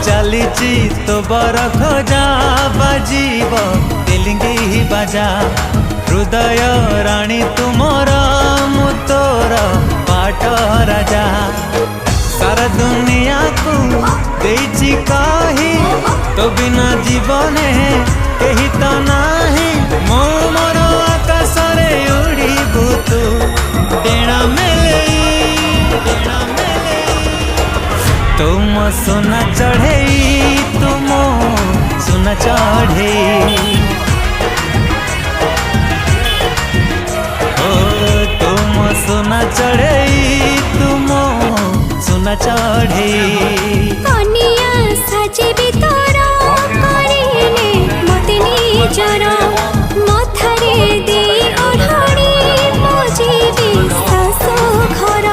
चलीची तो बर खोजा बाजीब तेलिंगी बाजा हृदय राणी तुमर मु तोर पाट राजा सारा दुनिया को देइची कही तो बिना जीवने कही तो नाही मो मोर आकाश रे उड़ीबू तू डेणा मेले तुम सोना चढ़े तुम सोना चढ़े तुम सोना चढ़े तुम सोना चढ़े कनिया साजे भी तोरा करिले मते निजर मथारे दे ओढ़णी मोजे विश्वास घर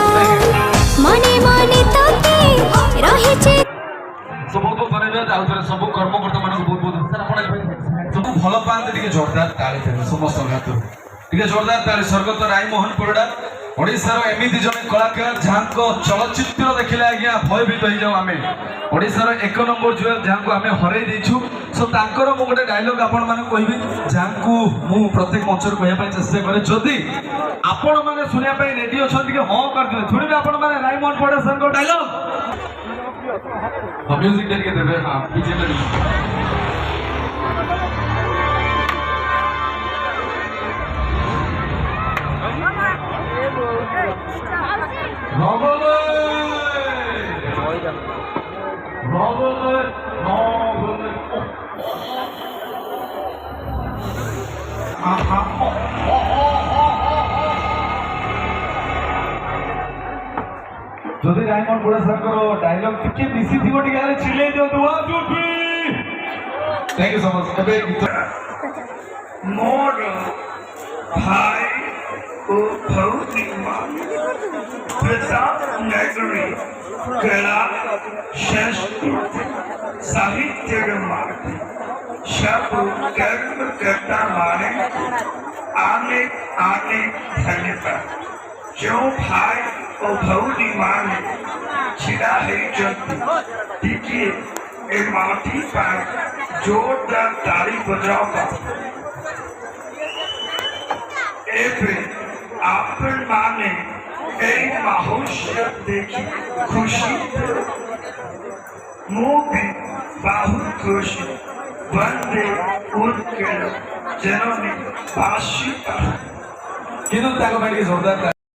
मने मने तते रहिचे सबको धन्यवाद आउ थरे सब कर्मकर्ता मानक बहुत बहुत सर आपण सब भल पाते टिके जोरदार ताली देबे समस्त हाथ टिके जोरदार ताली स्वर्गत राय मोहन परिडा ओडिसा रो एमिति जने कलाकार जांको चलचित्र देखिले आज्ञा भयभीत हो जाऊ आमे ओडिसा रो एक नंबर जुएल जांको आमे हरै देछु सो तांकर मो गोटे डायलॉग आपण माने कहबी जांको मु प्रत्येक मंच रे कहया पय चेष्टा करे जदी आपण माने सुनिया पय रेडी अछन के हां कर दिबे सुनिबे आपण माने राय मोहन परिडा सर को डायलॉग म्यूजिक करके देवे हां पीछे लगी Robole যদি ডায়মন্ড পুরা সরকার ডায়লগ টিকে বেশি থিব টিকে আরে চিল্লাই দিও তো 1 2 3 থ্যাংক ইউ সো মাচ তবে মোর ভাই ও ভৌতিমা प्रताप नगरी कला संस्कृति साहित्य सब कर्म करता माने आने आने धन्यवाद जो भाई और भौरी माने छिड़ा है देखिए एक माटी पर जोरदार ताली बजाओ आपन माने एक महोत्सव देखी खुशी भी बहुत खुशी बंदे उत्कल जनों ने बाशी किन्तु जोरदार